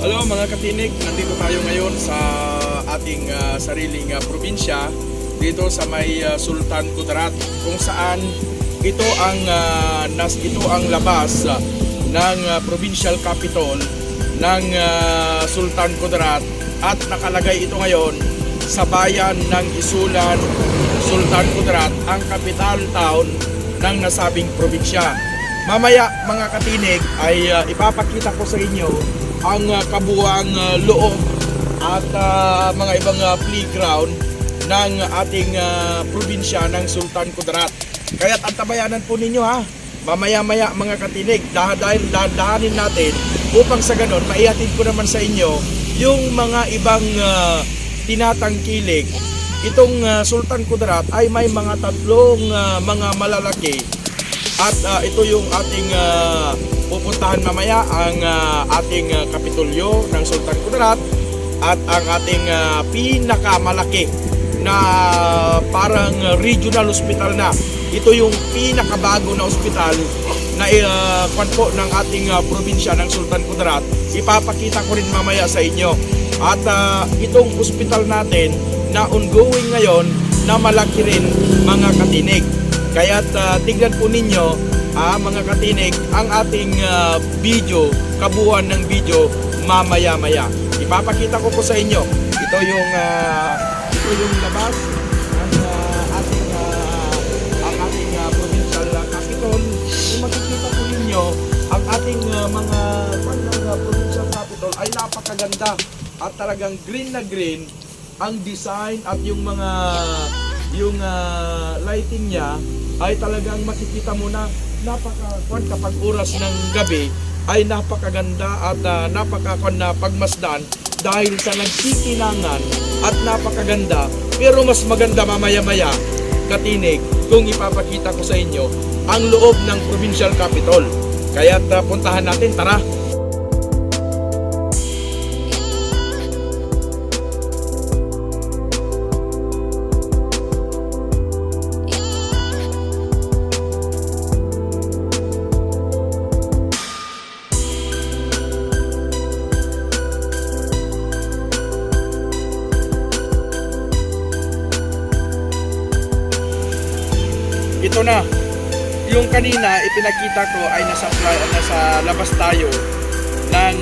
Hello mga katinig, nandito tayo ngayon sa ating sariling probinsya dito sa may Sultan Kudarat, kung saan ito ang labas ng provincial capital ng Sultan Kudarat, at nakalagay ito ngayon sa bayan ng Isulan, Sultan Kudarat, ang capital town ng nasabing probinsya. Mamaya mga katinig ay ipapakita ko sa inyo ang kabuuang loob at mga ibang playground ng ating probinsya ng Sultan Kudarat. Kaya't antabayanan po ninyo ha, mamaya-maya mga katinig, dahil dahanin natin upang sa ganon maihatid ko naman sa inyo yung mga ibang tinatangkilik. Itong Sultan Kudarat ay may mga tatlong mga malalaki, at ito yung ating pupuntahan mamaya, ang ating kapitulyo ng Sultan Kudarat at ang ating pinakamalaki na parang regional hospital na. Ito yung pinakabago na hospital na kwanpo ng ating probinsya ng Sultan Kudarat. Ipapakita ko rin mamaya sa inyo. At itong hospital natin na ongoing ngayon na malaki rin mga katinig. Kaya't tignan po ninyo mga katinig ang ating video, kabuuan ng video mamaya-maya. Ipapakita ko po sa inyo. Ito yung labas ng ating provincial capital. Kung makikita po ninyo, ang ating mga provincial capital ay napakaganda at talagang green na green ang design, at yung lighting niya ay talagang makikita mo na kapag oras ng gabi ay napakaganda at napakakwan na pagmasdan dahil sa nagsikinangan at napakaganda. Pero mas maganda mamaya-maya katinig kung ipapakita ko sa inyo ang loob ng provincial capital. Kaya't puntahan natin, tara! Ito na, yung kanina ipinakita ko ay nasa labas tayo ng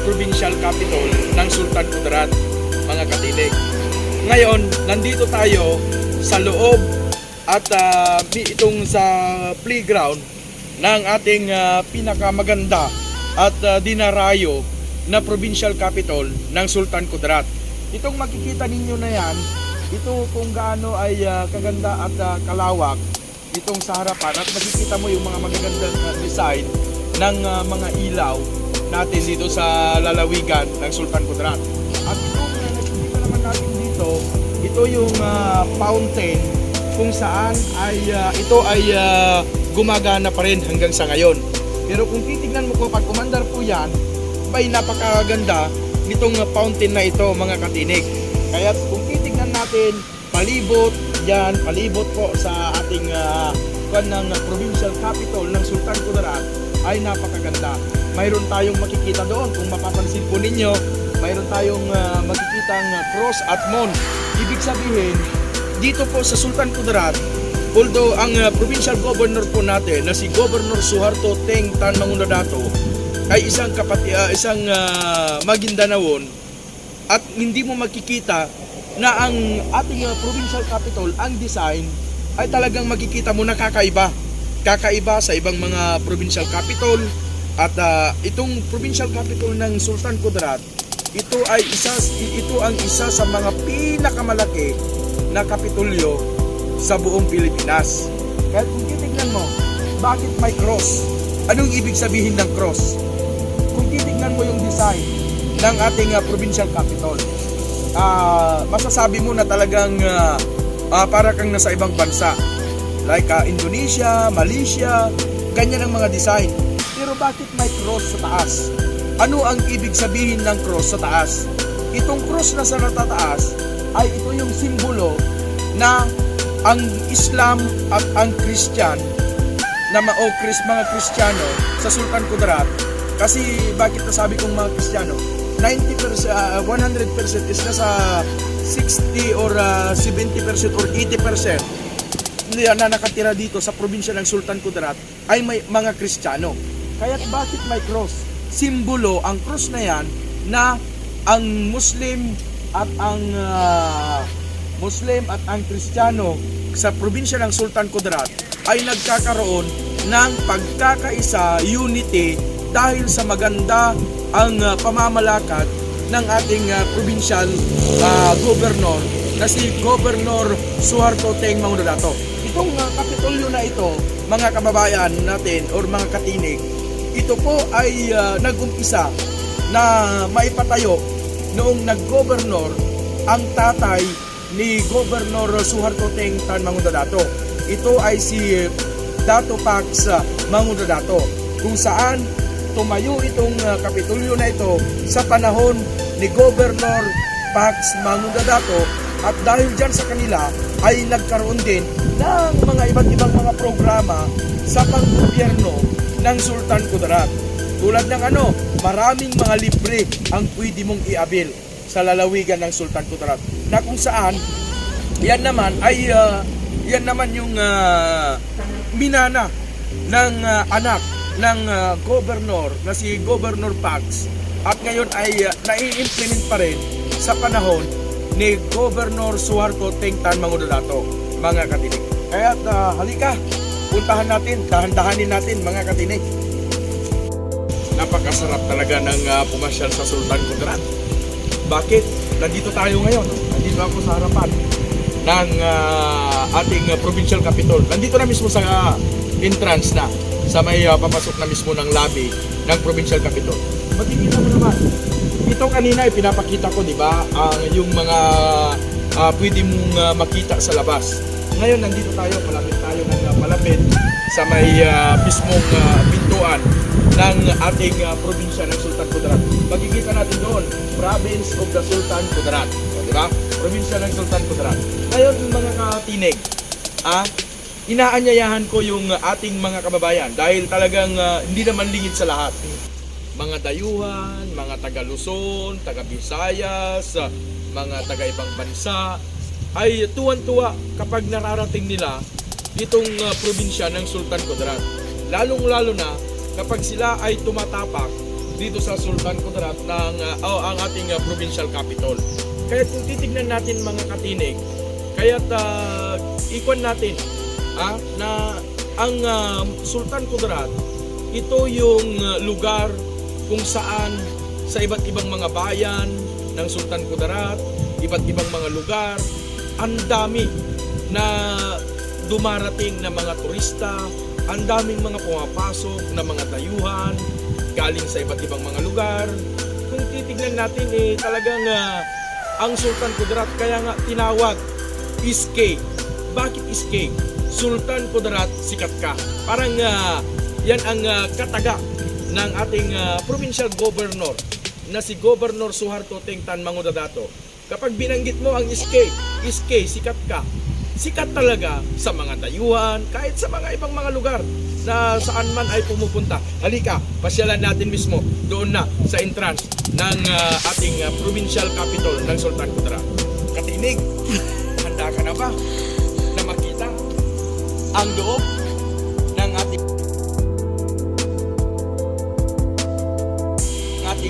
provincial capital ng Sultan Kudarat mga katinig. Ngayon, nandito tayo sa loob at itong sa playground ng ating pinakamaganda at dinarayo na provincial capital ng Sultan Kudarat. Itong makikita ninyo na yan, ito kung gaano ay kaganda at kalawak itong sa harapan, at makikita mo yung mga magagandang design ng mga ilaw natin dito sa lalawigan ng Sultan Kudarat. At itong nakikita naman natin dito, ito yung fountain kung saan ay ito ay gumagana pa rin hanggang sa ngayon. Pero kung titignan mo ko, pag kumandar po yan, ay napakaganda nitong fountain na ito mga katinig. Kaya kung titignan natin, palibot po sa ating ng provincial capital ng Sultan Kudarat ay napakaganda. Mayroon tayong makikita doon, kung mapapansin po ninyo, mayroon tayong makikitang cross at moon. Ibig sabihin, dito po sa Sultan Kudarat, although ang provincial governor po natin na si Governor Suharto Teng Tan Mangunadato ay isang Maguindanawon, at hindi mo makikita na ang ating provincial capital, ang design ay talagang makikita mo na kakaiba sa ibang mga provincial capital. At itong provincial capital ng Sultan Kudarat, ito ang isa sa mga pinakamalaki na kapitulyo sa buong Pilipinas. Kaya kung titignan mo, bakit may cross? Anong ibig sabihin ng cross? Kung titignan mo yung design ng ating provincial capital, masasabi mo na talagang para kang nasa ibang bansa like Indonesia, Malaysia, ganyan ang mga design. Pero bakit may cross sa taas? Ano ang ibig sabihin ng cross sa taas? Itong cross na sa natataas ay ito yung simbolo na ang Islam at ang Christian na mga Kristiyano sa Sultan Kudarat. Kasi bakit nasabi kong mga Kristiyano? 100% is nasa 60 or 70% or 80% na nakatira dito sa probinsya ng Sultan Kudarat ay may mga Kristiyano. Kaya bakit may cross? Simbolo ang cross na yan na ang Muslim at ang Kristiyano sa probinsya ng Sultan Kudarat ay nagkakaroon ng pagkakaisa, unity, dahil sa maganda ang pamamalakad ng ating provincial governor na si Governor Suharto Teng Mangudadato. Itong kapitolyo na ito, mga kababayan natin or mga katinig, ito po ay nag-umpisa na maipatayo noong nag-governor ang tatay ni Governor Suharto Teng Tan Mangudadato. Ito ay si Dato Pax Mangudadato, kung saan tumayo itong kapitolyo na ito sa panahon ni Governor Pax Mangudadato, at dahil dyan sa kanila ay nagkaroon din ng mga iba't ibang mga programa sa panggobyerno ng Sultan Kudarat. Tulad ng maraming mga libre ang pwede mong iabil sa lalawigan ng Sultan Kudarat, na kung saan yan naman yung minana ng anak ng governor na si Governor Pax, at ngayon ay nai-implement pa rin sa panahon ni Governor Suharto Teng Tan Mangudadato, mga katinig. Kaya halika, puntahan natin, dahan-dahanin natin, mga katinig. Napakasarap talaga ng pumasyal sa Sultan Kudarat. Bakit? Nandito tayo ngayon. Nandito ako sa harapan ng ating provincial capital. Nandito na mismo sa entrance na, sa may papasok na mismo ng lobby ng provincial capital. Makikita mo naman, ito kanina ay pinapakita ko, di ba, yung mga pwede mong makita sa labas. Ngayon nandito tayo, malapit tayo ng malapit sa may mismong pintuan ng ating probinsya ng Sultan Kudarat. Makikita natin doon, Province of the Sultan Kudarat. Di ba? Probinsya ng Sultan Kudarat. Ngayon mga katinig, inaanyayahan ko yung ating mga kababayan dahil talagang hindi naman lingid sa lahat. Mga dayuhan, mga taga Luzon, taga Visayas, mga taga ibang bansa ay tuwan-tuwa kapag nararating nila itong probinsya ng Sultan Kudarat. Lalong-lalo na kapag sila ay tumatapak dito sa Sultan Kudarat ng ang ating provincial capital. Kaya kung titignan natin mga katinig, kaya ikon natin na ang Sultan Kudarat, ito yung lugar kung saan sa iba't ibang mga bayan ng Sultan Kudarat, iba't ibang mga lugar, ang dami na dumarating na mga turista, ang daming mga pumapasok na mga dayuhan galing sa iba't ibang mga lugar. Kung titignan natin talagang ang Sultan Kudarat, kaya nga tinawag SK. Bakit SK? Sultan Kudarat sikat ka. Parang yan ang kataga ng ating provincial governor na si Governor Suharto Teng Tan Mangudadato. Kapag binanggit mo ang SK, sikat ka. Sikat talaga sa mga dayuhan, kahit sa mga ibang mga lugar na saan man ay pumupunta. Halika, pasyalan natin mismo doon na sa entrance ng ating provincial capital ng Sultan Kudarat. Katinig, handa ka na ba na makita ang loob ng ating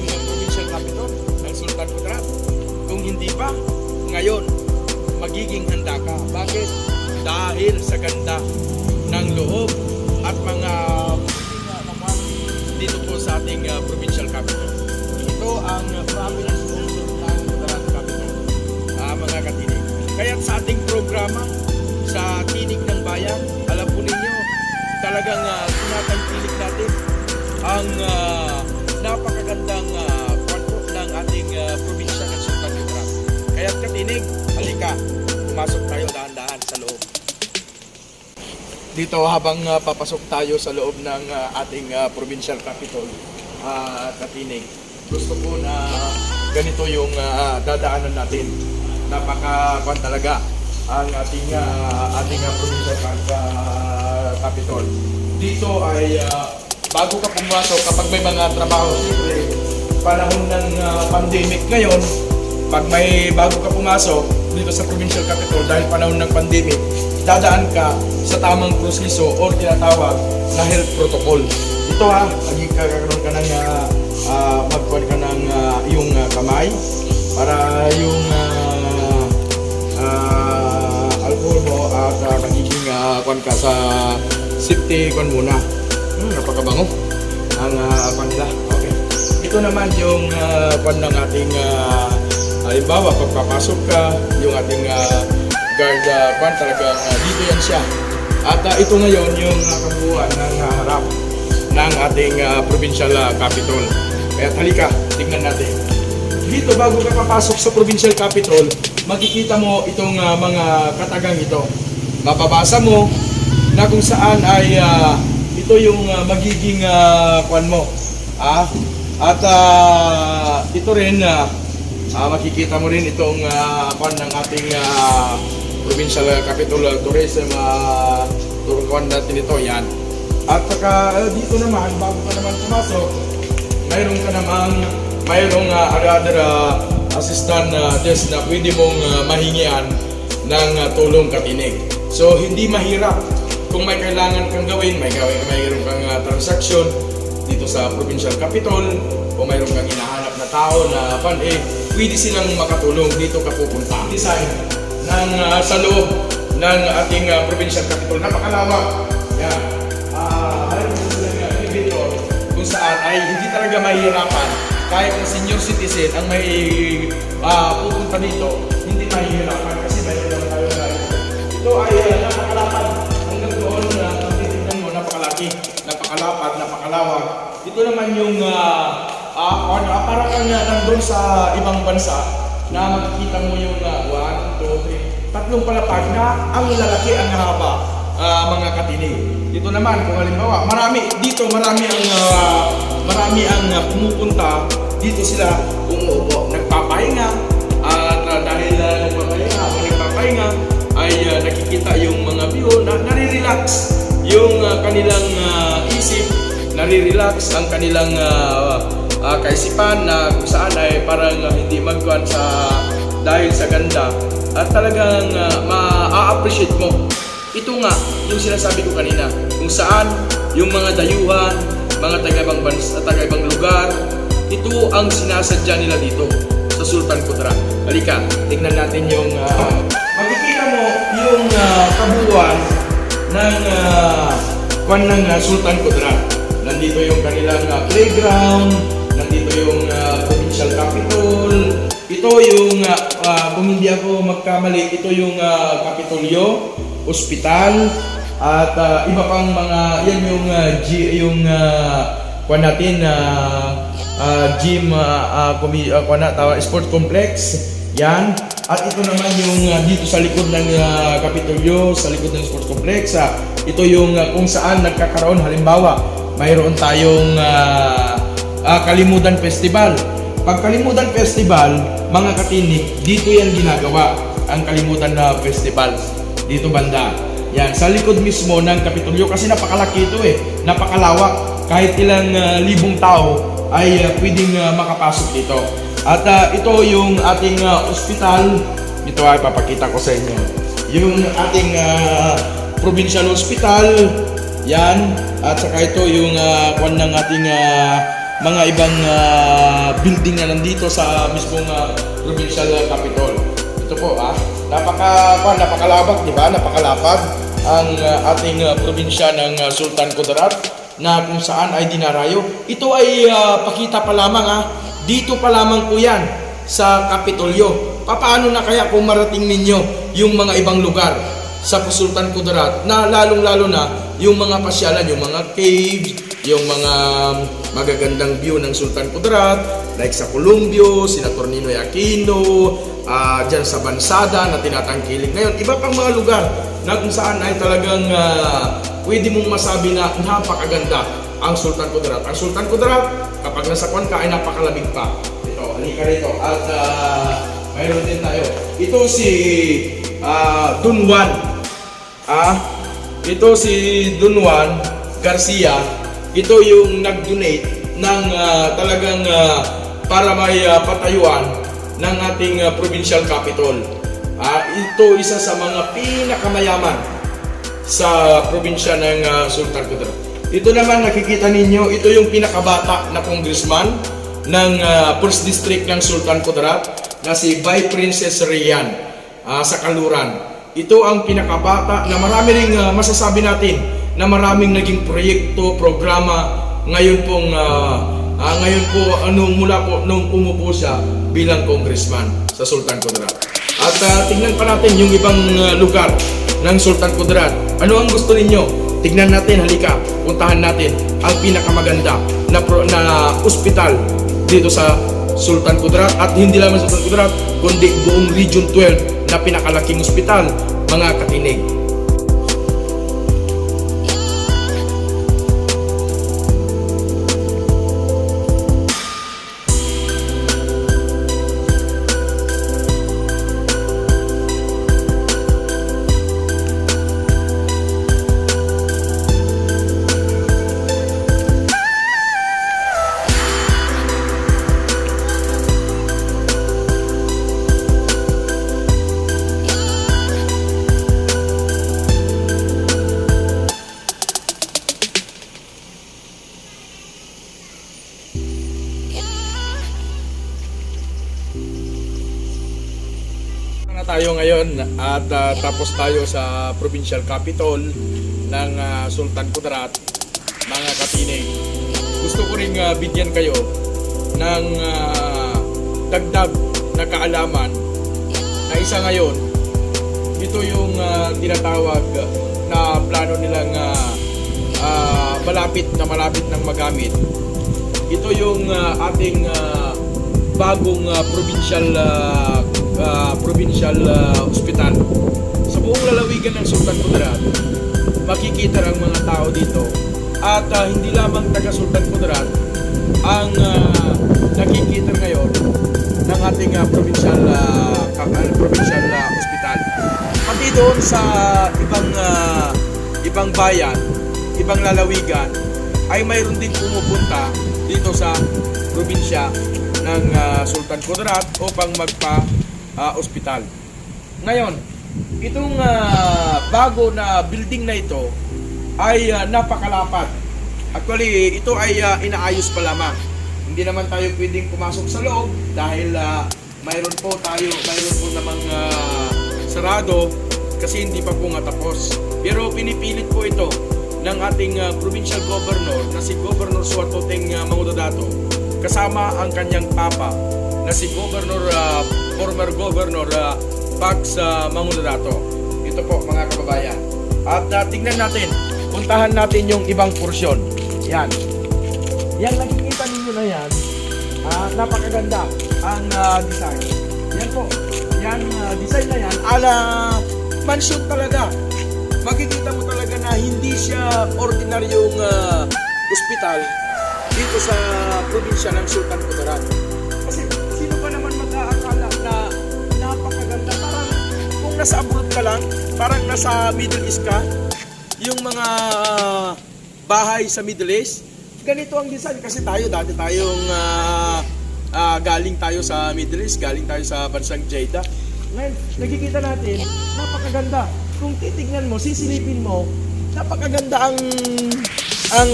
provincial capital ng Sultan Kudarat? Kung hindi pa, ngayon magiging handa ka. Bakit? Dahil sa ganda ng loob at mga dito po sa ating provincial capital. Ito ang province of Sultan Kudarat capital, mga katinig. Kaya sa ating programa sa Tinig ng Bayan, alam po ninyo, talagang tinatangkilik natin ang napakagandang kwento ng ating probinsya ng Sultan Kudarat. Kaya katinig, halika, pumasok tayo dahan-dahan sa loob. dito habang papasok tayo sa loob ng ating provincial capital, Katinig. Gusto ko na ganito yung dadaanan natin. Napaka-kwan talaga ang ating provincial capital. Dito ay bago ka pumasok, kapag may mga trabaho, siyempre, panahon ng pandemic ngayon, pag may bago ka pumasok dito sa provincial capital dahil panahon ng pandemic, dadaan ka sa tamang proseso o tinatawag na health protocol. Ito magkakaroon ka ng magkuhan ka ng iyong kamay para yung alcohol mo at magiging kuhan ka sa safety kuhan muna. Napakabango ang kuhan nila. Okay. Ito naman yung kuhan ng ating halimbawa, pagpapasok ka, yung ating guard kuhan talagang dito yan siya. At ito ngayon yung kabuuan ng harap ng ating provincial capital. Kaya halika, tingnan natin. Dito, bago ka papasok sa provincial capital, makikita mo itong mga katagang ito. Mapabasa mo na kung saan ay ito yung magiging kuwan mo. At ito rin, makikita mo rin itong kuwan ng ating provincial capital tourism turuan natin ito, yan. At saka dito naman, bago ka naman pumasok, mayroong other assistant desk na pwede mong mahingian ng tulong, Katinig. So hindi mahirap kung may kailangan kang gawin, mayroon kang transaction dito sa provincial capital, o mayroon kang hinahanap na tao na pwede silang makatulong, dito ka pupunta. Design ng sa loob ng ating provincial capital, napakalawak. Yan. Mayroon silang elevator kung saan ay hindi talaga mahihirapan. Kahit ang senior citizen ang may pupunta dito, hindi mahihirapan kasi mayroon naman tayo na ito ay napakalapad. Hanggang doon, titignan mo, napakalaki, napakalapad, napakalawak. Ito naman yung para kang nandun sa ibang bansa na makikita mo yung 1, 2, 3, tatlong palapag na ang lalaki, ang haba, mga Katinig. Dito naman, kung halimbawa, marami ang pumupunta, dito sila umuupo, nagpapahinga, at dahil nagpapahinga, ay nakikita yung mga view, nare-relax yung kanilang isip, nare-relax ang kanilang kaisipan na kung saan ay parang hindi magkuhan dahil sa ganda, at talagang ma-appreciate mo. Ito nga yung sinasabi ko kanina, kung saan yung mga dayuhan, mga taga-ibang lugar, ito ang sinasadya nila dito sa Sultan Kudarat. Halika, tignan natin yung makikita mo yung kabuuan ng Sultan Kudarat. Nandito yung kanilang playground, nandito yung provincial capital. Ito yung kung hindi ako magkamali, ito yung Kapitolyo, ospital, at iba pang mga yan yung kuwan natin gym, sport complex yan. At ito naman yung dito sa likod ng Kapitolyo, sa likod ng sport complex, ito yung kung saan nagkakaroon, halimbawa mayroon tayong Kalimutan Festival. Pag Kalimutan Festival, mga Katinig, dito yan ginagawa, ang Kalimutan na Festival dito banda. Yan, sa likod mismo ng Kapitolyo, kasi napakalaki ito napakalawak. Kahit ilang libong tao ay pwedeng makapasok dito. At ito yung ating ospital. Ito ay papakita ko sa inyo. Yung ating provincial hospital. Yan. At saka ito yung kwan ng ating mga ibang building na nandito sa mismong provincial capital. Ito po napakalawak, di ba? Napakalapad ang ating probinsya ng Sultan Kudarat na kung saan ay dinarayo. Ito ay pakita pa lamang dito pa lamang po yan sa Kapitolyo. Paano na kaya kung marating ninyo yung mga ibang lugar sa Sultan Kudarat, na lalong-lalo na yung mga pasyalan, yung mga caves, yung mga magagandang view ng Sultan Kudarat, like sa Columbio, Senator Ninoy Aquino, dyan sa Bansada na tinatangkilik ngayon, iba pang mga lugar na kung saan ay talagang pwede mong masabi na napakaganda ang Sultan Kudarat. Ang Sultan Kudarat, kapag nasa kwan ka ay napakalamig pa. Ito, halika rito. At mayroon din tayo. Ito si Dunwan. Ito si Dunwan Garcia. Ito yung nag-donate ng talagang para may patayuan ng ating provincial capital. Ito isa sa mga pinakamayaman sa probinsya ng Sultan Kudarat. Ito naman nakikita ninyo, ito yung pinakabata na congressman ng 1st District ng Sultan Kudarat na si Vice Princess Rian sa Kaluran. Ito ang pinakabata na marami ring masasabi natin na maraming naging proyekto, programa ngayon po mula po nung umupo siya bilang congressman sa Sultan Kudarat. At tingnan pa natin yung ibang lugar ng Sultan Kudarat. Ano ang gusto ninyo? Tignan natin, halika, puntahan natin ang pinakamaganda na ospital dito sa Sultan Kudarat. At hindi lamang sa Sultan Kudarat, kundi buong Region 12 na pinakalaking ospital, mga katinig. Tayo ngayon at tapos tayo sa provincial capital ng Sultan Kudarat, mga katinig. Gusto ko ring bigyan kayo ng dagdag na kaalaman na isa ngayon. Ito yung tinatawag na plano nilang malapit ng magamit. Ito yung ating bagong provincial hospital. Sa buong lalawigan ng Sultan Kudarat, makikita ng mga tao dito at hindi lamang taga Sultan Kudarat ang nakikita ngayon ng ating provincial hospital. Pati doon sa ibang bayan, ibang lalawigan ay mayroon din pumupunta dito sa probinsya ng Sultan Kudarat upang magpa-ospital. Ngayon, itong bago na building na ito ay napakalapad. Actually, ito ay inaayos pa lamang. Hindi naman tayo pwedeng pumasok sa loob dahil mayroon po namang sarado kasi hindi pa po nga tapos. Pero pinipilit po ito ng ating provincial governor na si Governor Suatoteng Mangudadato kasama ang kanyang papa na si former Governor Pax Mangudadato. Ito po mga kababayan. At tingnan natin, puntahan natin yung ibang porsyon. Yan. Yan nakikita ninyo na yan. Napakaganda ang design. Yan po. Yan design na yan. Ala mansion talaga. Makikita mo talaga na hindi siya ordinaryong ospital dito sa probinsya ng Sultan Kudarat. Kasi sino pa naman mag-aakala na napakaganda? Parang kung nasa abroad ka lang, parang nasa Middle East ka, yung mga bahay sa Middle East, ganito ang design. Kasi dati tayong galing tayo sa Middle East, galing tayo sa bansang Jeddah. Ngayon, nakikita natin, napakaganda. Kung titignan mo, sisilipin mo, napakaganda ang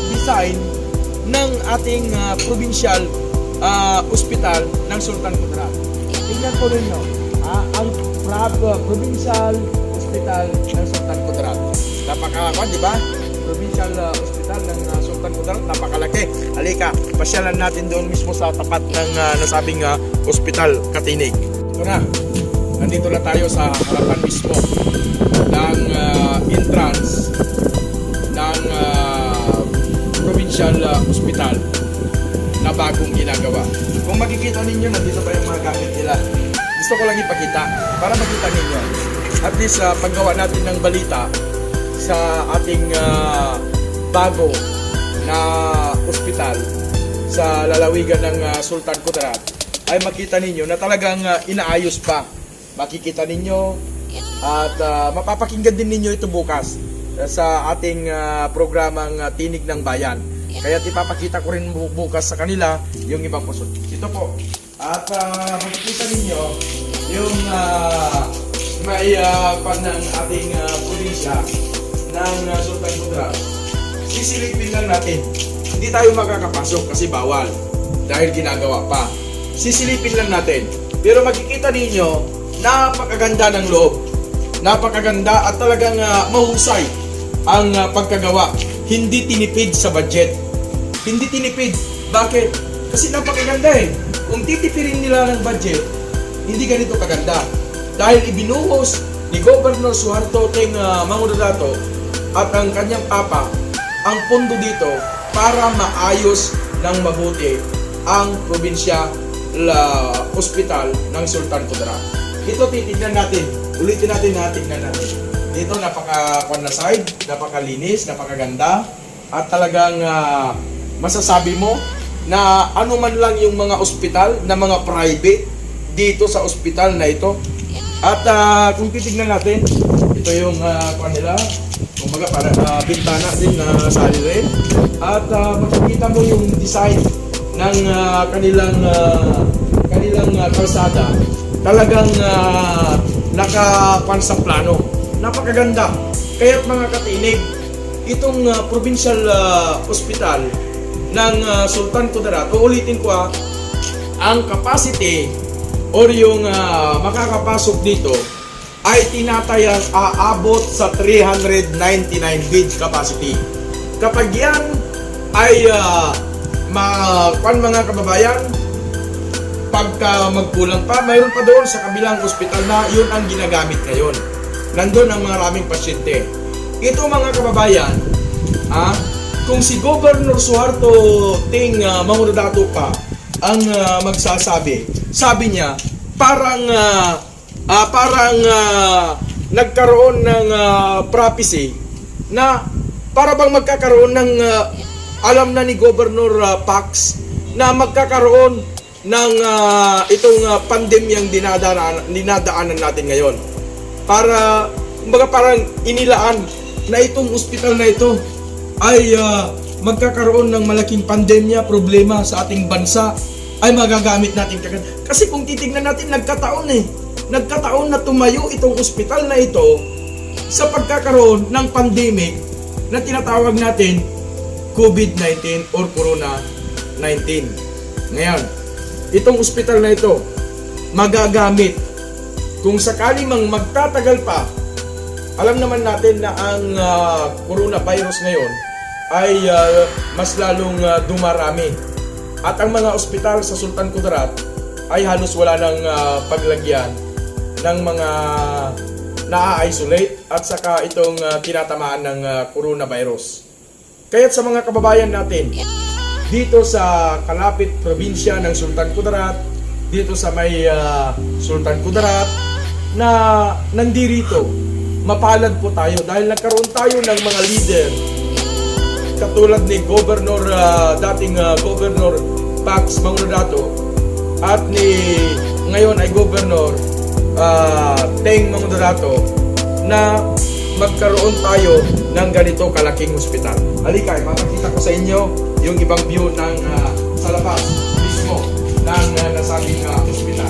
design ng ating provincial hospital ng Sultan Kudarat. Tingnan po ninyo, ang provincial hospital ng Sultan Kudarat. Napakakon, di ba? Provincial hospital ng Sultan Kudarat, napakalaki. Halika, pasyalan natin doon mismo sa tapat ng nasabing hospital, Katinig. Ito na, nandito na tayo sa harapan mismo ng entrance ng provincial hospital na bagong ginagawa. Kung makikita ninyo, nandito pa yung mga gamit nila. Gusto ko lang ipakita para makita ninyo. at least paggawa natin ng balita sa ating bago na ospital sa lalawigan ng Sultan Kudarat, ay makita ninyo na talagang inaayos pa. Makikita ninyo at mapapakinggan din ninyo ito bukas sa ating programang Tinig ng Bayan. Kaya ipapakita ko rin bukas sa kanila yung ibang puso. Ito po. At makikita ninyo yung may pan ng ating probinsya ng Sultan Kudarat. Sisilipin lang natin. Hindi tayo makakapasok kasi bawal dahil ginagawa pa. Sisilipin lang natin. Pero makikita ninyo, napakaganda ng loob. Napakaganda at talagang mahusay ang pagkagawa. Hindi tinipid sa budget. Hindi tinipid. Bakit? Kasi napakaganda eh. Kung titipirin nila ng budget, hindi ganito kaganda. Dahil ibinuhos ni Governor Suharto Teng Mangudadato at ang kanyang papa ang pondo dito para maayos ng mabuti ang probinsya ospital ng Sultan Kudarat. Ito titignan natin. Ulitin natin tingnan natin. Dito napaka-kwan na side, napakalinis, napakaganda at talagang masasabi mo na ano man lang yung mga ospital na mga private dito sa ospital na ito. At kung titignan natin, ito yung kwan nila, kumbaga para bintana din na sali rin. At makikita mo yung design ng kanilang kalsada. Talagang nakapan sa plano. Napakaganda. Kaya't mga katinig, itong provincial hospital ng Sultan Kudarat, uulitin ko ang capacity or yung makakapasok dito ay tinatayang aabot sa 399 bed capacity. Kapag yan ay mga kababayan, pagka magkulang pa, mayroon pa doon sa kabilang ospital na yun ang ginagamit ngayon. Nandun ang maraming pasyente. Ito mga kababayan, kung si Governor Suharto Teng Mangudadato pa ang magsasabi, sabi niya, parang nagkaroon ng prophecy na para bang magkakaroon ng alam na ni Governor Pax na magkakaroon ng itong pandemyang dinadaanan natin ngayon. Para parang inilaan na itong ospital na ito ay magkakaroon ng malaking pandemya, problema sa ating bansa ay magagamit natin kagad. Kasi kung titignan natin, nagkataon na tumayo itong ospital na ito sa pagkakaroon ng pandemic na tinatawag natin COVID-19 or Corona-19. Ngayon, itong ospital na ito magagamit kung sakali mang magtatagal pa. Alam naman natin na ang coronavirus ngayon ay mas lalong dumarami. At ang mga ospital sa Sultan Kudarat ay halos wala ng paglagyan ng mga na-isolate at saka itong tinatamaan ng coronavirus. Kaya't sa mga kababayan natin dito sa kalapit probinsya ng Sultan Kudarat, dito sa may Sultan Kudarat na nandirito, mapalad po tayo dahil nagkaroon tayo ng mga leader katulad ni dating Governor Pax Mangudadato at ngayon ay Governor Teng Mangudadato na magkaroon tayo ng ganito kalaking ospital. Halika, mapakita ko sa inyo yung ibang view ng sa labas mismo ng nasabing ospital.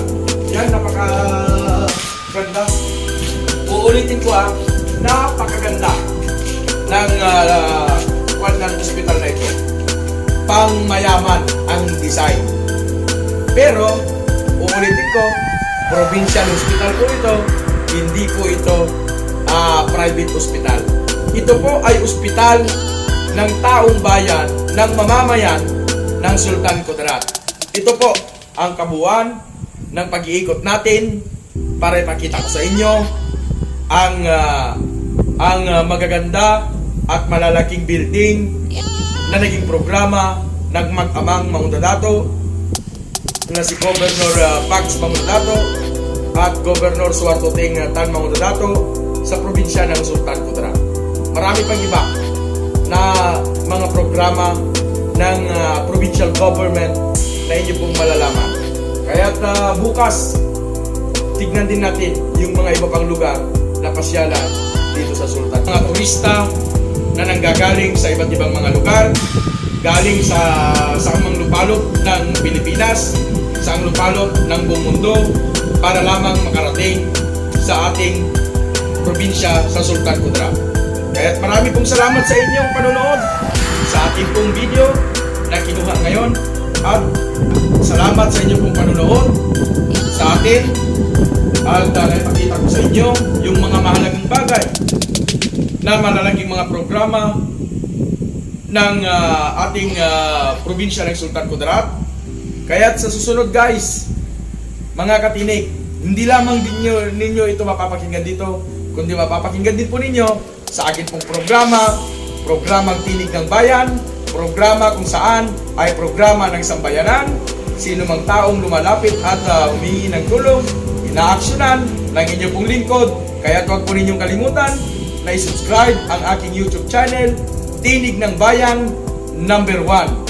Yan, napakaganda. Uulitin ko napakaganda ng ng ospital na ito. Pang mayaman ang design. Pero, uulitin ko, provincial hospital po ito, hindi po ito private hospital. Ito po ay ospital ng taong bayan, ng mamamayan ng Sultan Kudarat. Ito po ang kabuuan ng pag-iikot natin para ipakita ko sa inyo ang magaganda at malalaking building na naging programa ng mag-amang Mangudadato na si Governor Pax Mangudadato at Governor Suharto Ting Tan Mangudadato sa probinsya ng Sultan Kudarat. Marami pang iba na mga programa ng provincial government na inyo pong malalaman. Kaya't bukas, tignan din natin yung mga iba pang lugar na pasyalan dito sa Sultan. Mga turista na nanggagaling sa iba't ibang mga lugar, galing sa amang lupalop ng Pilipinas, sa ang lupalop ng buong mundo, para lamang makarating sa ating probinsya sa Sultan Kudarat. Kaya't marami pong salamat sa inyong panonood sa ating pong video na kinuha ngayon, at salamat sa inyong pong panonood sa atin, at naipakita ko sa inyo yung mga mahalagang bagay na malalaking mga programa ng ating probinsya ng Sultan Kudarat. Kaya't sa susunod guys, mga katinik, hindi lamang ninyo ito mapapakinggan dito, kundi mapapakinggan din po ninyo sa akin pong programang Tinig ng Bayan, programa kung saan ay programa ng sambayanan. Sino mang taong lumalapit at humingi ng tulong, inaaksyonan ng inyong pong lingkod. Kaya't huwag po ninyong kalimutan na i-subscribe ang aking YouTube channel, Tinig ng Bayan #1.